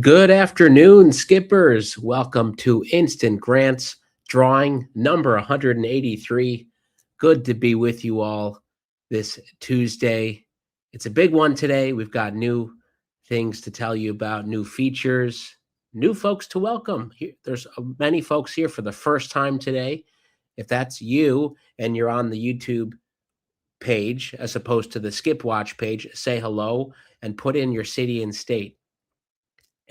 Good afternoon, skippers. Welcome to Instant Grants drawing number 183. Good to be with you all this Tuesday. It's a big one today. We've got new things to tell you about, new features, new folks to welcome. There's many folks here for the first time today. If that's you and you're on the YouTube page as opposed to the Skip Watch page, say hello and put in your city and state.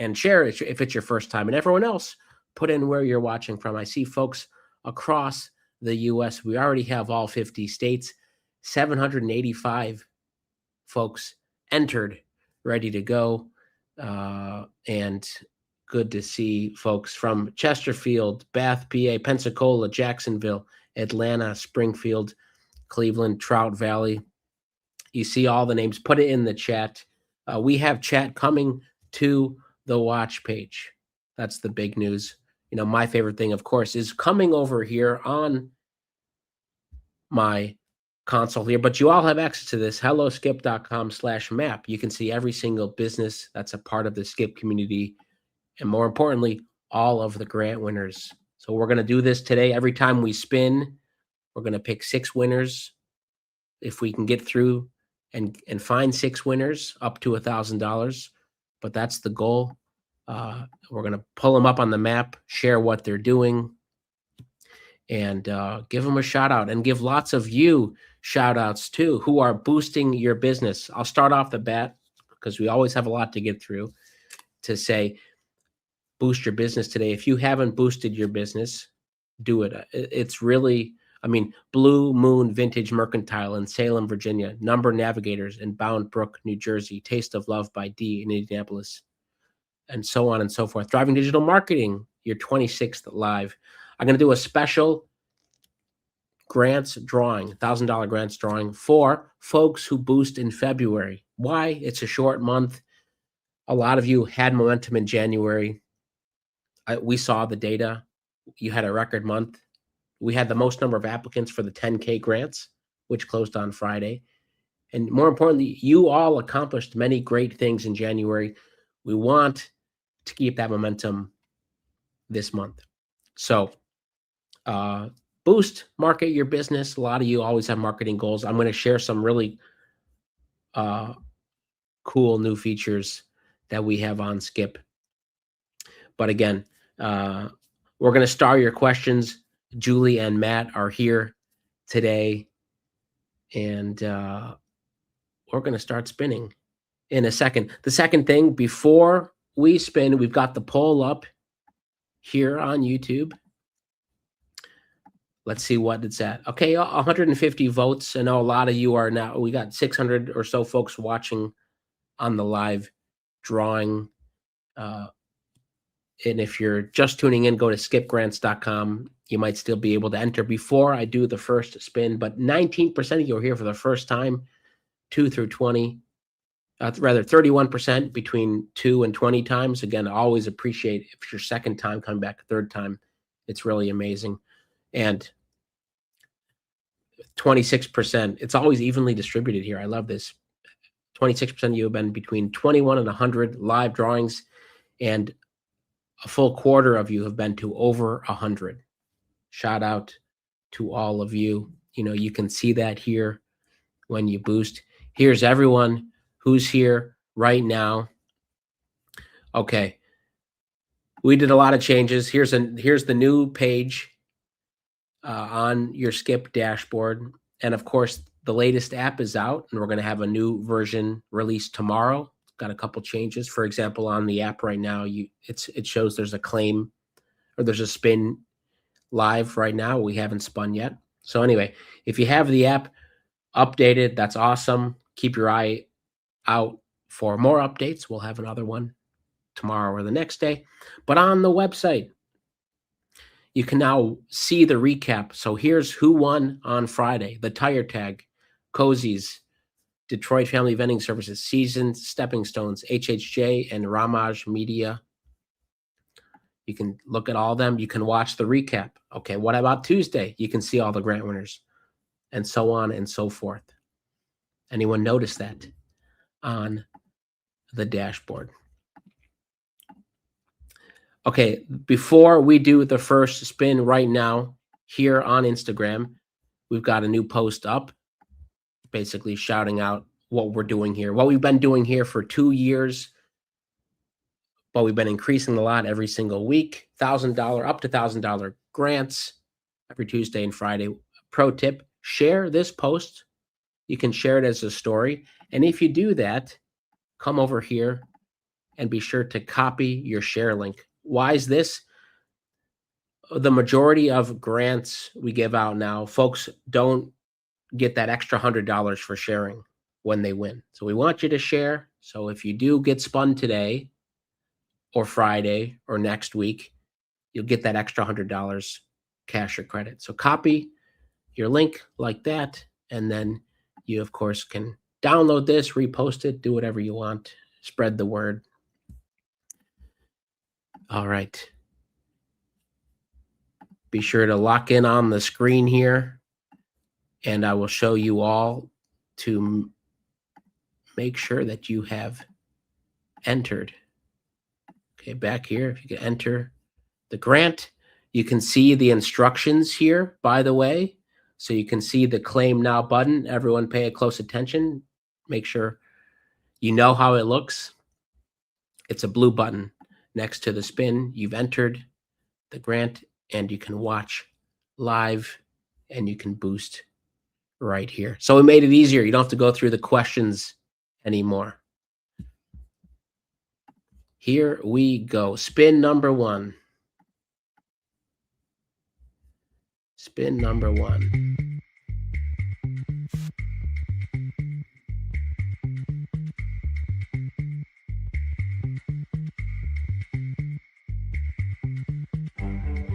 And share it if it's your first time. And everyone else, put in where you're watching from. I see folks across the U.S. We already have all 50 states, 785 folks entered, ready to go. And good to see folks from Chesterfield, Bath, PA, Pensacola, Jacksonville, Atlanta, Springfield, Cleveland, Trout Valley. You see all the names. Put it in the chat. We have chat coming to the watch page. That's the big news. You know, my favorite thing, of course, is coming over here on my console here, but you all have access to this, helloskip.com/map. You can see every single business that's a part of the Skip community, and more importantly, all of the grant winners. So we're going to do this today. Every time we spin, we're going to pick 6 winners. If we can get through and find 6 winners, up to $1,000. But that's the goal. We're going to pull them up on the map, share what they're doing, and give them a shout out, and give lots of you shout outs too who are boosting your business. I'll start off the bat because we always have a lot to get through to say boost your business today. If you haven't boosted your business, do it. It's really, Blue Moon Vintage Mercantile in Salem, Virginia, Number Navigators in Bound Brook, New Jersey, Taste of Love by D in Indianapolis, and so on and so forth. Thriving Digital Marketing, your 26th live. I'm going to do a special grants drawing, $1,000 grants drawing for folks who boost in February. Why? It's a short month. A lot of you had momentum in January. We saw the data. You had a record month. We had the most number of applicants for the 10K grants, which closed on Friday. And more importantly, you all accomplished many great things in January. We want to keep that momentum this month. So boost, market your business. A lot of you always have marketing goals. I'm going to share some really cool new features that we have on Skip. But again, we're going to star your questions. Julie and Matt are here today, and we're going to start spinning in a second. The second thing, before we spin, we've got the poll up here on YouTube. Let's see what it's at. Okay, 150 votes. I know a lot of you are now, we got 600 or so folks watching on the live drawing. And if you're just tuning in, go to skipgrants.com. You might still be able to enter before I do the first spin, but 19% of you are here for the first time, 2 through 20. Rather 31% between 2 and 20 times. Again, I always appreciate if it's your second time coming back, third time. It's really amazing. And 26%, it's always evenly distributed here. I love this. 26% of you have been between 21 and 100 live drawings, and a full quarter of you have been to over 100. Shout out to all of you. You know, you can see that here when you boost. Here's everyone who's here right now. Okay. We did a lot of changes. Here's the new page on your Skip dashboard. And of course, the latest app is out, and we're going to have a new version released tomorrow. Got a couple changes. For example, on the app right now, it shows there's a claim or there's a spin live right now. We haven't spun yet. So anyway, if you have the app updated, that's awesome. Keep your eye out for more updates. We'll have another one tomorrow or the next day. But on the website, you can now see the recap. So here's who won on Friday: the Tire Tag, Cozy's, Detroit Family Vending Services, Seasoned, Stepping Stones, HHJ, and Ramaj Media. You can look at all of them. You can watch the recap. Okay, what about Tuesday? You can see all the grant winners and so on and so forth. Anyone notice that on the dashboard? Okay, before we do the first spin right now here on Instagram, we've got a new post up basically shouting out what we're doing here, what we've been doing here for 2 years, but we've been increasing the lot every single week. $1,000 up to $1,000 grants every Tuesday and Friday. Pro tip: share this post. You can share it as a story, and if you do that, come over here and be sure to copy your share link. Why is this? The majority of grants we give out now, folks don't get that extra $100 for sharing when they win. So we want you to share. So if you do get spun today or Friday or next week, you'll get that extra $100 cash or credit. So copy your link like that, and then you, of course, can download this, repost it, do whatever you want, spread the word. All right. Be sure to lock in on the screen here, and I will show you all to make sure that you have entered. Okay, back here, if you can enter the grant, you can see the instructions here, by the way. So you can see the Claim Now button. Everyone pay close attention. Make sure you know how it looks. It's a blue button next to the spin. You've entered the grant, and you can watch live, and you can boost right here. So we made it easier. You don't have to go through the questions anymore. Here we go. Spin number one. Spin number one.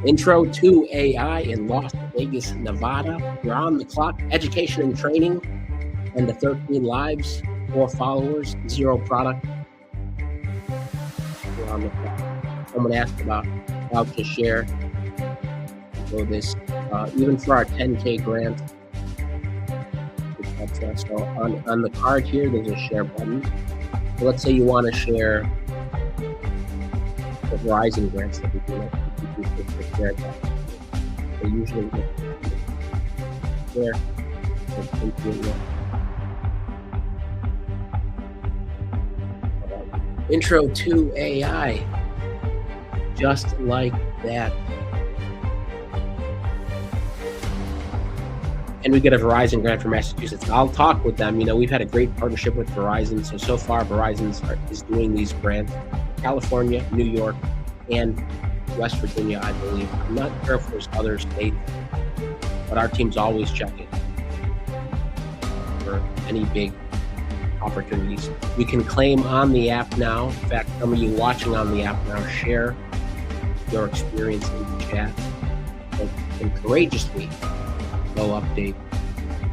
Intro to AI in Las Vegas, Nevada. You're on the clock. Education and training. And the 13 lives, 4 followers, 0 product. You're on the clock. Someone asked about how to share. So this, even for our 10K grant, etc. So on the card here, there's a share button. So let's say you want to share the Verizon grants that we do. They usually there. Intro to AI, just like that. And we get a Verizon grant for Massachusetts. I'll talk with them. You know, we've had a great partnership with Verizon. So far, Verizon is doing these grants. California, New York, and West Virginia, I believe. I'm not sure if there's other states, but our team's always checking for any big opportunities. You can claim on the app now. In fact, some of you watching on the app now, share your experience in the chat and courageously go update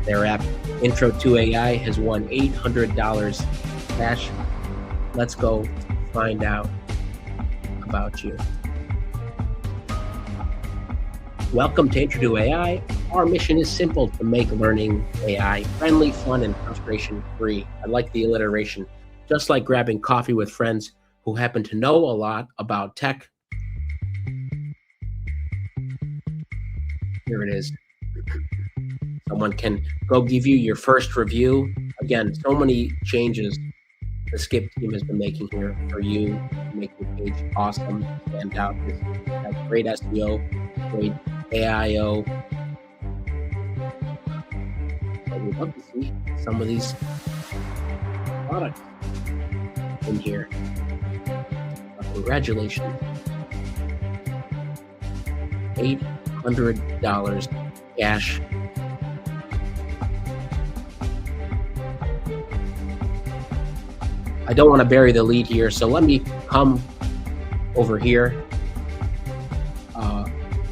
their app. Intro to AI has won $800 cash. Let's go find out about you. Welcome to Intro to AI. Our mission is simple: to make learning AI friendly, fun, and frustration-free. I like the alliteration. Just like grabbing coffee with friends who happen to know a lot about tech. Here it is. Someone can go give you your first review. Again, so many changes the Skip team has been making here for you to make your page awesome, stand out. Has great SEO, great AIO. So we'd love to see some of these products in here. Congratulations. $800 cash. I don't want to bury the lead here, so let me come over here.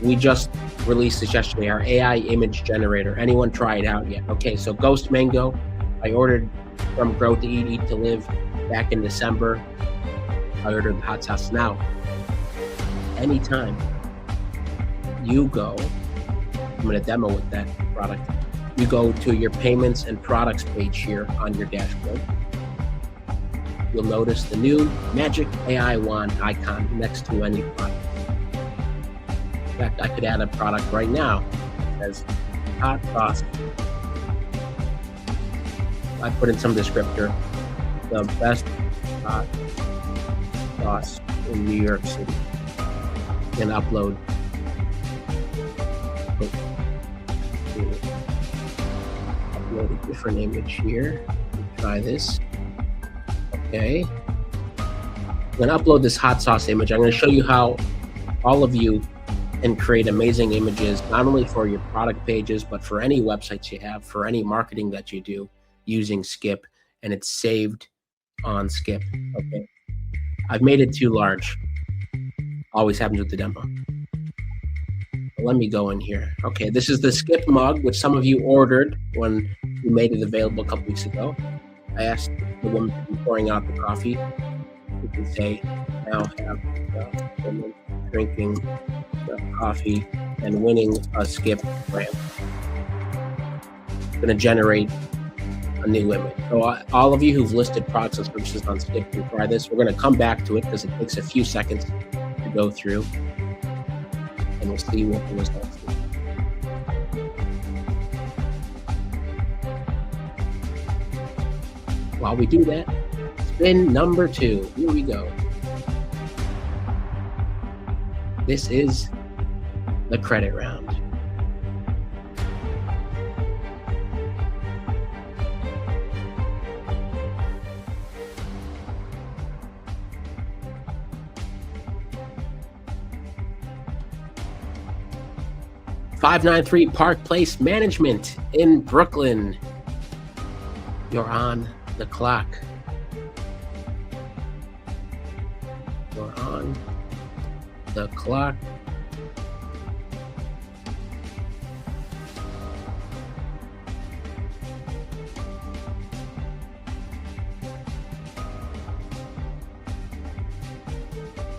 We just released this yesterday, our AI image generator. Anyone try it out yet? Okay, so Ghost Mango, I ordered from Grow to Eat, Eat to Live back in December. I ordered the hot sauce. Now, anytime you go, I'm going to demo with that product. You go to your payments and products page here on your dashboard. You'll notice the new Magic AI wand icon next to any product. In fact, I could add a product right now that says hot sauce. I put in some descriptor, the best hot sauce in New York City, and upload. Upload a different image here. Try this. Okay. I'm going to upload this hot sauce image. I'm going to show you how all of you can create amazing images, not only for your product pages, but for any websites you have, for any marketing that you do using Skip, and it's saved on Skip. Okay. I've made it too large. Always happens with the demo. Let me go in here. Okay, this is the Skip mug, which some of you ordered when we made it available a couple weeks ago. I asked the woman to be pouring out the coffee. You can say, now have the woman drinking the coffee and winning a Skip grant. It's going to generate a new image. So all of you who've listed products and services on Skip can try this. We're going to come back to it because it takes a few seconds to go through, and we'll see what the results are. While we do that, spin number 2. Here we go. This is the credit round. $593 Park Place Management in Brooklyn. You're on the clock. You're on the clock.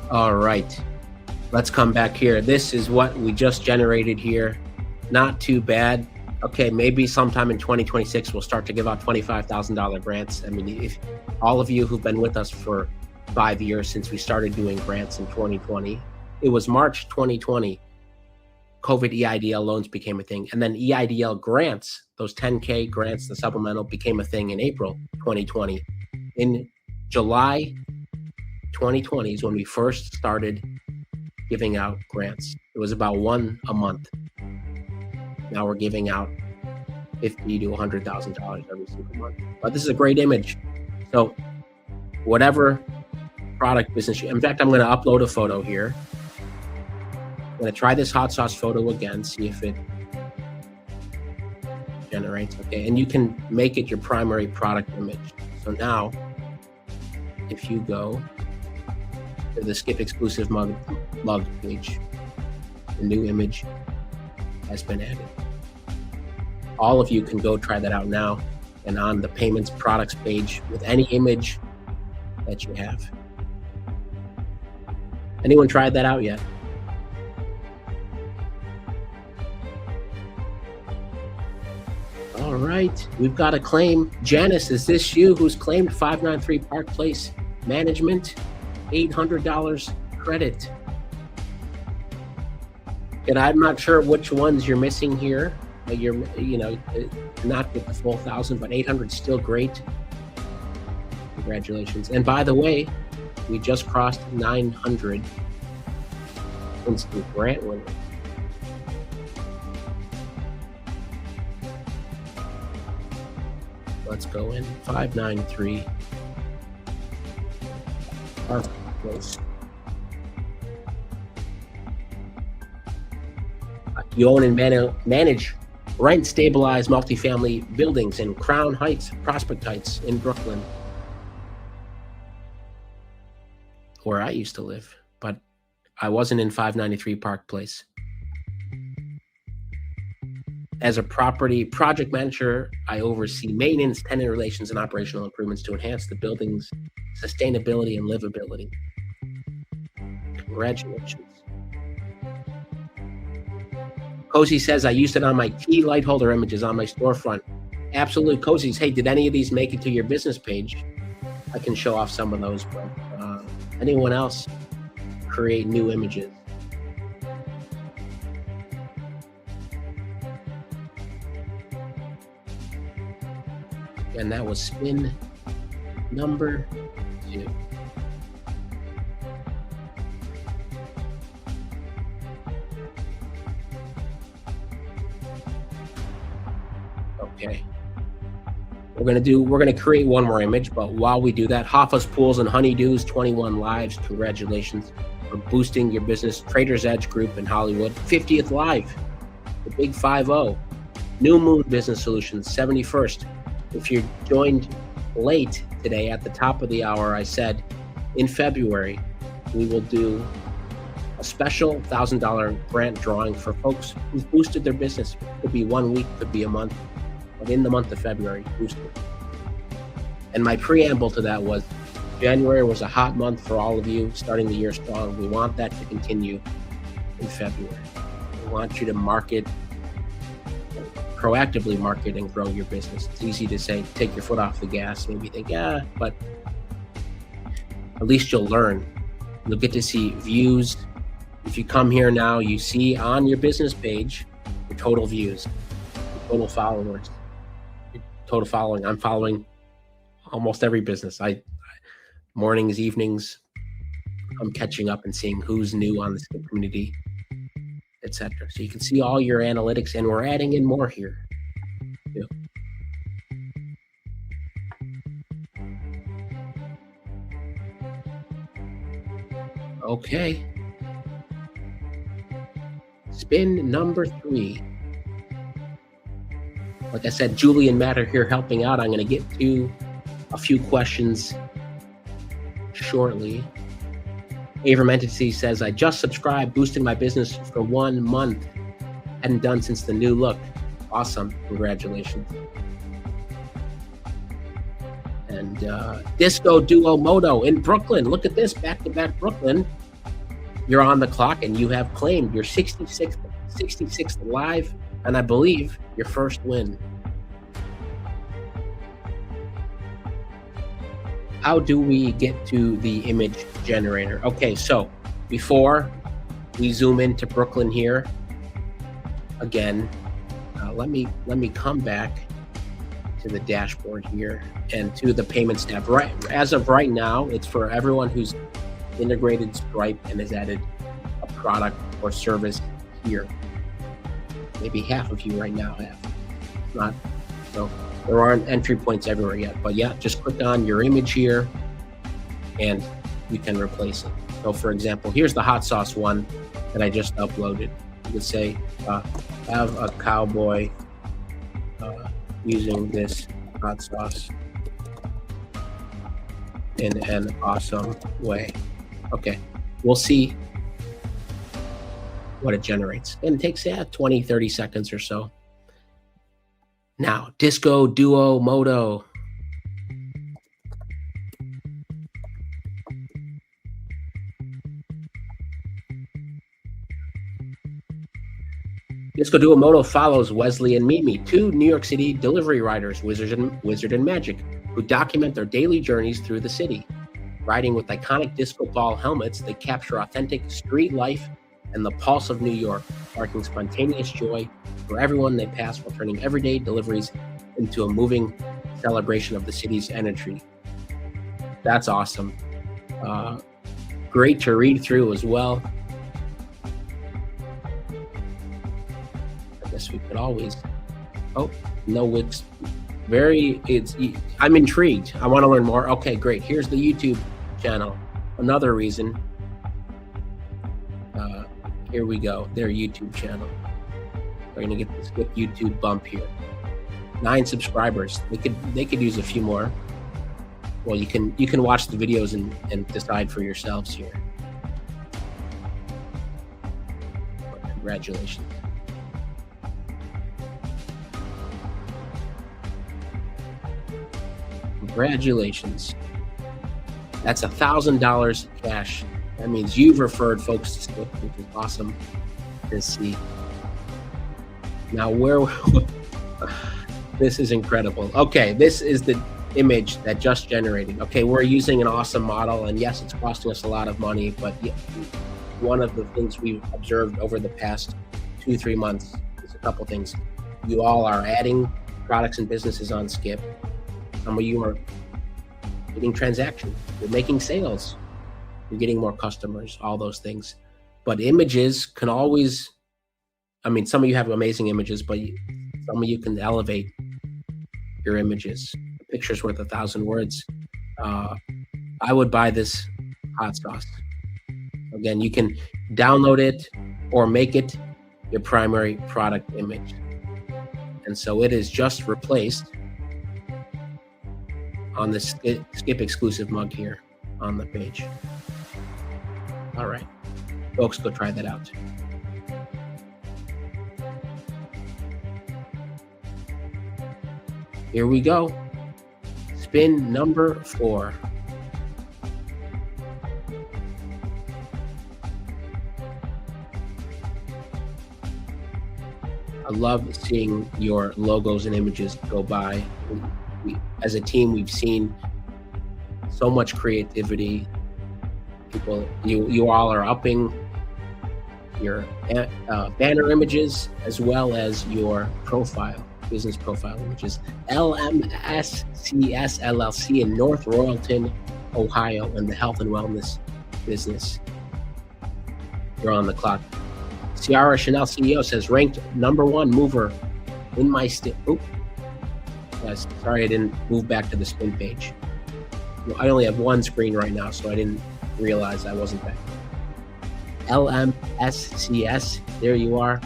All right. Let's come back here. This is what we just generated here. Not too bad. Okay, maybe sometime in 2026 we'll start to give out $25,000 grants. I mean, if all of you who've been with us for 5 years since we started doing grants in 2020, it was March 2020, COVID EIDL loans became a thing. And then EIDL grants, those 10K grants, the supplemental, became a thing in April 2020. In July 2020 is when we first started giving out grants. It was about one a month. Now we're giving out $50,000 to $100,000 every single month. But this is a great image. So whatever product business in fact, I'm going to upload a photo here. I'm going to try this hot sauce photo again, see if it generates. Okay, and you can make it your primary product image. So now, if you go to the Skip exclusive mug page, the new image has been added. All of you can go try that out now, and on the payments products page with any image that you have. Anyone tried that out yet? All right, we've got a claim. Janice, is this you who's claimed 593 Park Place Management? $800 credit. And I'm not sure which ones you're missing here. You're, not with the full 1,000, but 800 is still great. Congratulations. And by the way, we just crossed 900 instant grant winners. Let's go in 593 Park Place. You own and manage rent-stabilized multifamily buildings in Crown Heights, Prospect Heights in Brooklyn. where I used to live, but I wasn't in 593 Park Place. As a property project manager, I oversee maintenance, tenant relations, and operational improvements to enhance the building's sustainability and livability. Congratulations. Cozy says, I used it on my key light holder images on my storefront. Absolutely, Cozy's. Hey, did any of these make it to your business page? I can show off some of those, but anyone else create new images? And that was spin number 2. Okay. We're gonna create one more image, but while we do that, Hoffa's Pools and Honeydews, 21 lives. Congratulations for boosting your business. Trader's Edge Group in Hollywood, 50th live. The Big 5-0. New Moon Business Solutions, 71st. If you joined late today at the top of the hour, I said in February, we will do a special $1,000 grant drawing for folks who've boosted their business. Could be 1 week, could be a month, but in the month of February, boosted. And my preamble to that was January was a hot month for all of you, starting the year strong. We want that to continue in February. We want you to proactively market and grow your business. It's easy to say, take your foot off the gas, maybe think, but at least you'll learn. You'll get to see views. If you come here now, you see on your business page, your total views, your total followers, your total following. I'm following almost every business. Mornings, evenings, I'm catching up and seeing who's new on this community, etc. So you can see all your analytics, and we're adding in more here too. Okay. Spin number 3. Like I said, Julie and Matt are here helping out. I'm going to get to a few questions shortly. Avram Entity says, I just subscribed, boosting my business for 1 month. Hadn't done since the new look. Awesome. Congratulations. And Disco Duo Moto in Brooklyn. Look at this, back-to-back Brooklyn. You're on the clock and you have claimed your 66th live, and I believe your first win. How do we get to the image generator? Okay, so before we zoom into Brooklyn here, again, let me come back to the dashboard here and to the payments tab. Right, as of right now, it's for everyone who's integrated Stripe and has added a product or service here. Maybe half of you right now have. Not so. There aren't entry points everywhere yet, but yeah, just click on your image here and you can replace it. So for example, here's the hot sauce one that I just uploaded. You could say, have a cowboy using this hot sauce in an awesome way. Okay, we'll see what it generates. And it takes 20, 30 seconds or so. Now, Disco Duo Moto. Disco Duo Moto follows Wesley and Mimi, 2 New York City delivery riders, Wizard and Magic, who document their daily journeys through the city. Riding with iconic disco ball helmets, they capture authentic street life and the pulse of New York, sparking spontaneous joy for everyone they pass while turning everyday deliveries into a moving celebration of the city's energy. That's awesome. Great to read through as well. I guess we could always, no Wix. I'm intrigued. I want to learn more. Okay, great. Here's the YouTube channel. Another reason. Here we go. Their YouTube channel. We're gonna get the Skip YouTube bump here. 9 subscribers. They could use a few more. Well, you can watch the videos and decide for yourselves here. Congratulations. Congratulations. That's $1,000 cash. That means you've referred folks to Skip, which is awesome to see. Now, this is incredible. Okay, this is the image that just generated. Okay, we're using an awesome model, and yes, it's costing us a lot of money, but one of the things we've observed over the past 2-3 months is a couple things. You all are adding products and businesses on Skip. Some of you are getting transactions. You're making sales. You're getting more customers, all those things. But images can always, some of you have amazing images, but some of you can elevate your images. A picture's worth 1,000 words. I would buy this hot sauce. Again, you can download it or make it your primary product image. And so it is just replaced on the Skip exclusive mug here on the page. All right, folks, go try that out. Here we go. Spin number 4. I love seeing your logos and images go by. As a team, we've seen so much creativity. People, you all are upping your banner images as well as your business profile images. LMSCS LLC in North Royalton, Ohio, and the health and wellness business. You're on the clock. Ciara Chanel CEO says, ranked #1 mover in my state. Yes, sorry, I didn't move back to the spin page. I only have one screen right now, so I didn't realize I wasn't back. LMSCS, there you are.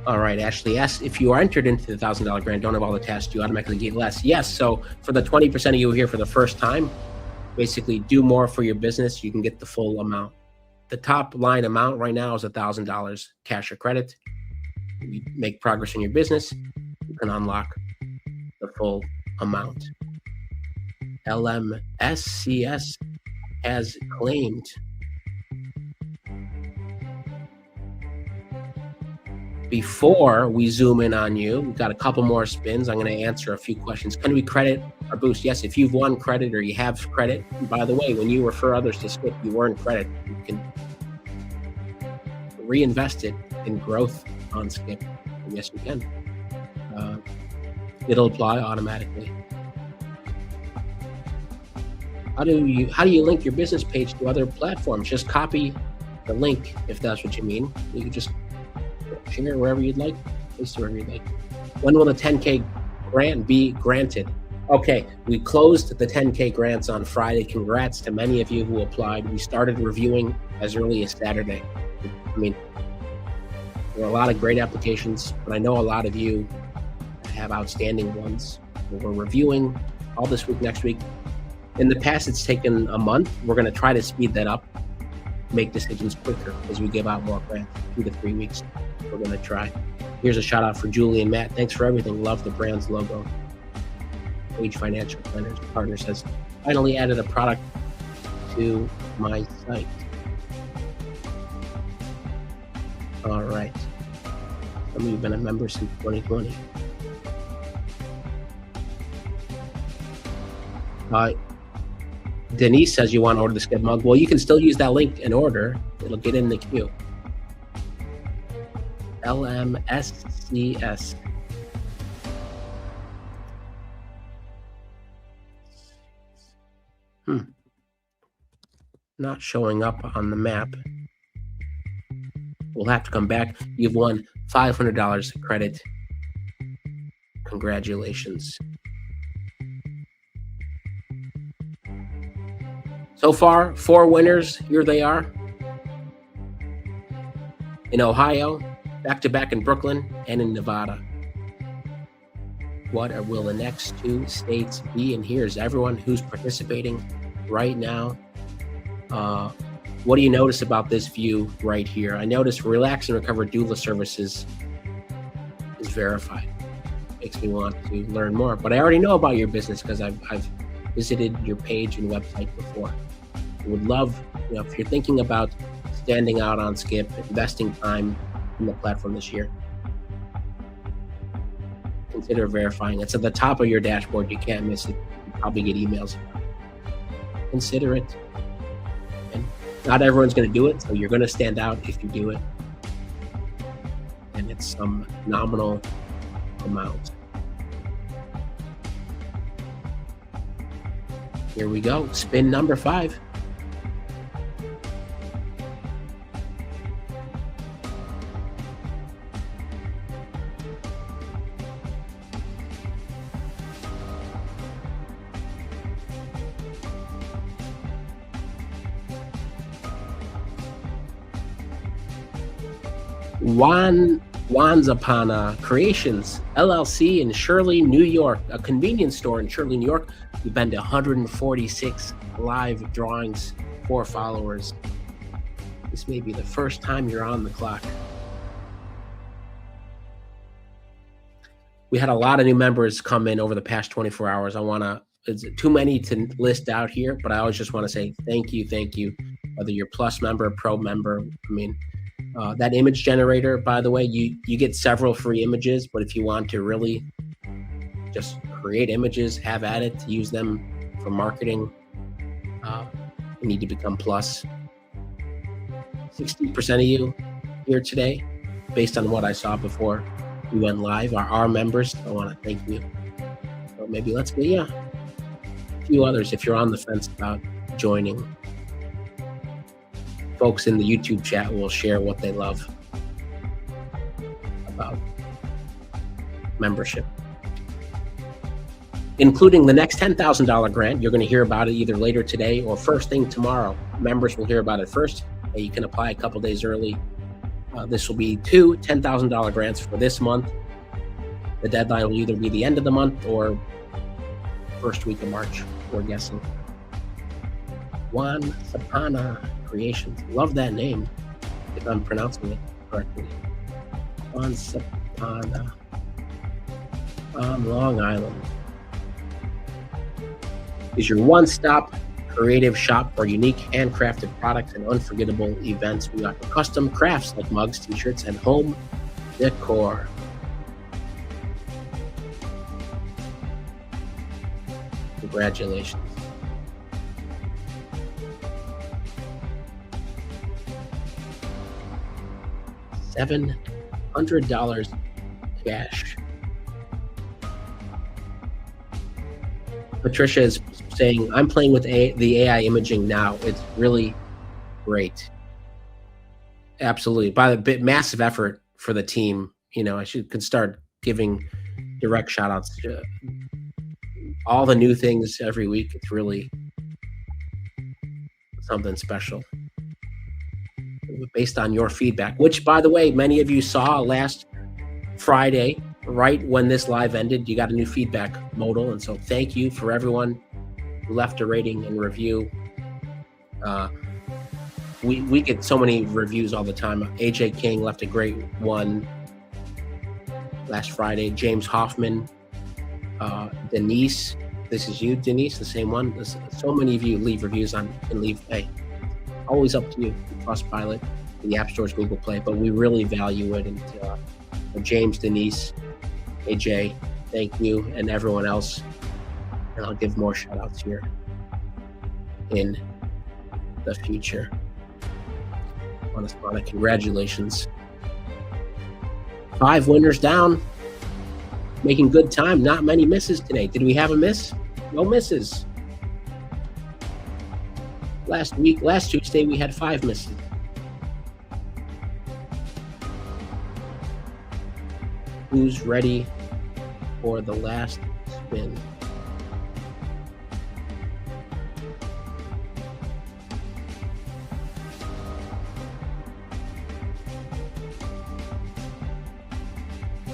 All right, Ashley S. If you are entered into the $1,000 grant, don't have all the tasks, you automatically get less. Yes, so for the 20% of you here for the first time, basically do more for your business, you can get the full amount. The top line amount right now is $1,000 cash or credit. You make progress in your business, you can unlock the full amount. LMSCS has claimed. Before we zoom in on you, we've got a couple more spins. I'm going to answer a few questions. Can we credit or boost? Yes, if you've won credit or you have credit. And by the way, when you refer others to Skip, you earn credit. You can reinvest it in growth on Skip. And yes, you can. It'll apply automatically. How do you link your business page to other platforms? Just copy the link if that's what you mean. You can just share wherever you'd like, paste wherever you'd like. When will the 10K grant be granted? Okay, we closed the 10K grants on Friday. Congrats to many of you who applied. We started reviewing as early as Saturday. There are a lot of great applications, but I know a lot of you have outstanding ones. We're reviewing all this week, next week. In the past, it's taken a month. We're going to try to speed that up, make decisions quicker as we give out more grants, 2 to 3 weeks. We're going to try. Here's a shout out for Julie and Matt. Thanks for everything. Love the brand's logo. Page Financial Planners Partner says, finally added a product to my site. All right. Some of you have been a member since 2020. Denise says you want to order the Skip mug. Well, you can still use that link and order. It'll get in the queue. LMSCS. Not showing up on the map. We'll have to come back. You've won $500 credit. Congratulations. So far, 4 winners. Here they are. In Ohio, back-to-back in Brooklyn, and in Nevada. What will the next 2 states be? And here's everyone who's participating right now. What do you notice about this view right here? I notice Relax and Recover Doula Services is verified. Makes me want to learn more. But I already know about your business because I've visited your page and website before. I would love, if you're thinking about standing out on Skip, investing time in the platform this year, consider verifying. It's at the top of your dashboard. You can't miss it. You probably get emails. Consider it. And not everyone's going to do it, so you're going to stand out if you do it. And it's some nominal amount. Here we go. Spin number 5. Wanzapana Creations LLC in Shirley, New York, a convenience store in Shirley, New York. We've been to 146 live drawings for followers. This may be the first time you're on the clock. We had a lot of new members come in over the past 24 hours. It's too many to list out here, but I always just want to say thank you, whether you're Plus member, Pro member. That image generator, by the way, you get several free images, but if you want to really just create images, have at it, use them for marketing, you need to become Plus. 60% of you here today, based on what I saw before we went live, are our members. I want to thank you. So maybe let's get a few others if you're on the fence about joining. Folks in the YouTube chat will share what they love about membership, including the next $10,000 grant. You're going to hear about it either later today or first thing tomorrow. Members will hear about it first. You can apply a couple days early. This will be 2 $10,000 grants for this month. The deadline will either be the end of the month or first week of March, we're guessing. Wanzapana Creations. Love that name, if I'm pronouncing it correctly. Wanzapana on Long Island is your one-stop creative shop for unique handcrafted products and unforgettable events. We offer custom crafts like mugs, t-shirts, and home decor. Congratulations. $700 cash. Patricia is saying, I'm playing with the AI imaging now. It's really great. Absolutely. By the massive effort for the team. I could start giving direct shout outs to all the new things every week. It's really something special. Based on your feedback, which, by the way, many of you saw last Friday, right when this live ended. You got a new feedback modal, and so thank you for everyone who left a rating and review. We get so many reviews all the time. AJ King left a great one last Friday. James Hoffman, Denise, this is you, Denise, the same one. So many of you leave reviews and leave. Hey, always up to you. Trustpilot, the App Store's Google Play, but we really value it. And James, Denise, AJ, thank you, and everyone else. And I'll give more shout outs here in the future. Wanzapana, congratulations. 5 winners down. Making good time. Not many misses today. Did we have a miss? No misses. Last Tuesday, we had 5 misses. Who's ready for the last spin?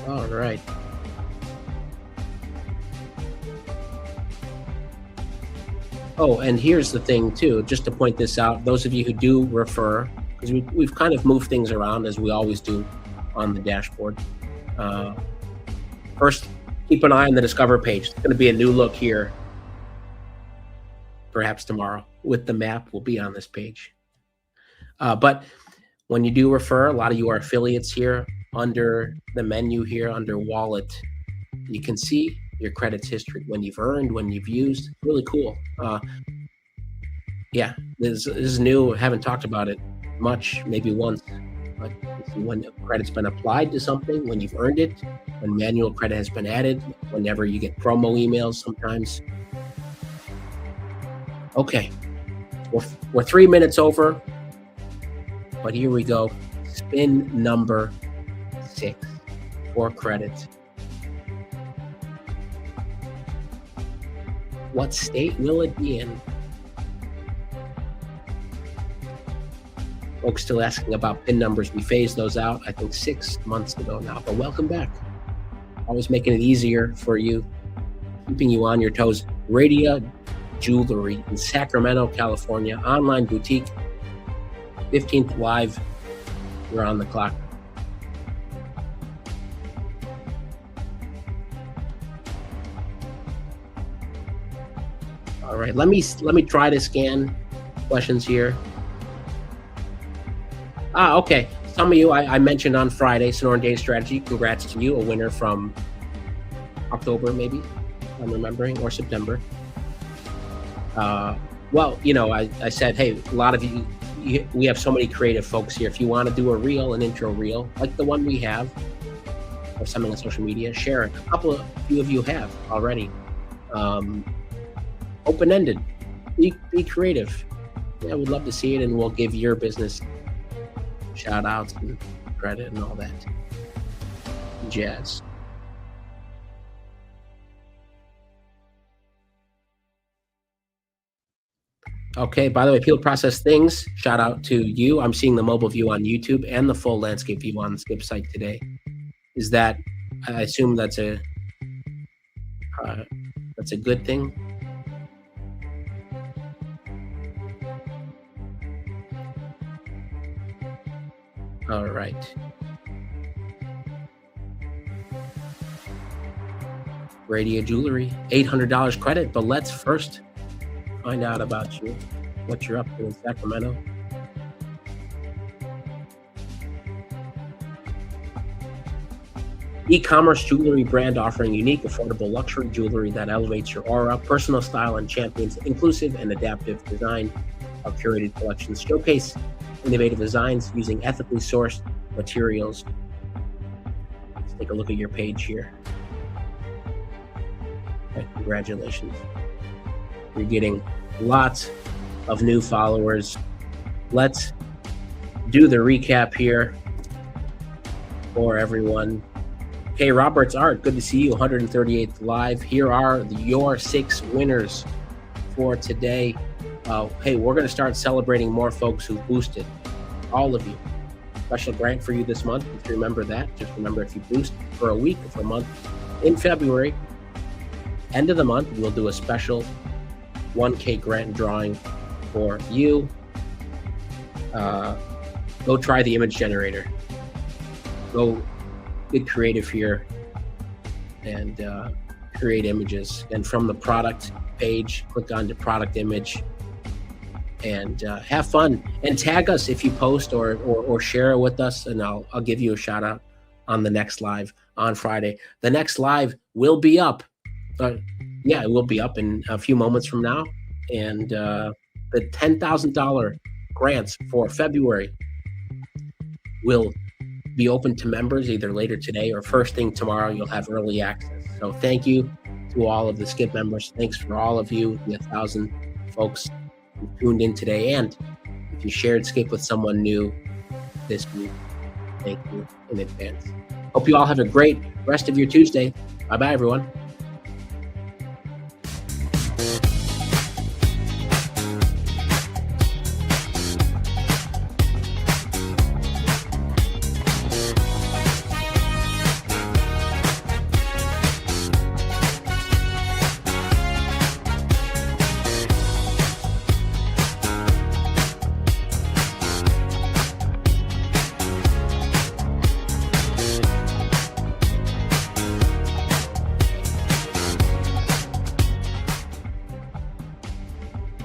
All right. Oh, and here's the thing too, just to point this out, those of you who do refer, because we've kind of moved things around as we always do on the dashboard. First, keep an eye on the Discover page. It's going to be a new look here, perhaps tomorrow, with the map will be on this page. But when you do refer, a lot of you are affiliates here. Under the menu here, under wallet, you can see your credits history, when you've earned, when you've used. Really cool. Yeah, this is new. I haven't talked about it much, maybe once. But when credit's been applied to something, when you've earned it, when manual credit has been added, whenever you get promo emails sometimes. Okay, we're 3 minutes over, but here we go. Spin number 6 for credit. What state will it be in? Folks still asking about PIN numbers. We phased those out, I think 6 months ago now, but welcome back. Always making it easier for you, keeping you on your toes. Ryder Jewelry in Sacramento, California, online boutique, 15th live. We're on the clock. All right, let me try to scan questions here. Okay. Some of you I mentioned on Friday, Sonoran Data Strategy. Congrats to you, a winner from October, maybe, if I'm remembering, or September. Well, I said, hey, a lot of you, we have so many creative folks here. If you want to do a reel, an intro reel, like the one we have, or something on social media, share it. A few of you have already. Open-ended, be creative. Yeah, we'd love to see it, and we'll give your business shout outs and credit and all that jazz. Okay, by the way, People Process Things, shout out to you. I'm seeing the mobile view on YouTube and the full landscape view on the Skip site today. Is that, I assume that's a good thing? All right. Ryder Jewelry, $800 credit, but let's first find out about you, what you're up to in Sacramento. E-commerce jewelry brand offering unique, affordable luxury jewelry that elevates your aura, personal style, and champions inclusive and adaptive design. Our curated collections showcase innovative designs using ethically sourced materials. Let's take a look at your page here. Okay, congratulations. You're getting lots of new followers. Let's do the recap here for everyone. Okay, Roberts Art, good to see you, 138th live. Here are your 6 winners for today. Hey, we're going to start celebrating more folks who boosted. All of you. Special grant for you this month. If you remember that, just remember, if you boost for a week or for a month in February, end of the month, we'll do a special 1K grant drawing for you. Go try the image generator. Go get creative here and create images. And from the product page, click on the product image and have fun. And tag us if you post or share it with us, and I'll give you a shout out on the next live on Friday. The next live will be up. Yeah, it will be up in a few moments from now. And the $10,000 grants for February will be open to members either later today or first thing tomorrow. You'll have early access. So thank you to all of the Skip members. Thanks for all of you, the 1,000 folks who tuned in today. And if you shared Skip with someone new this week, thank you in advance. Hope you all have a great rest of your Tuesday. Bye-bye, everyone.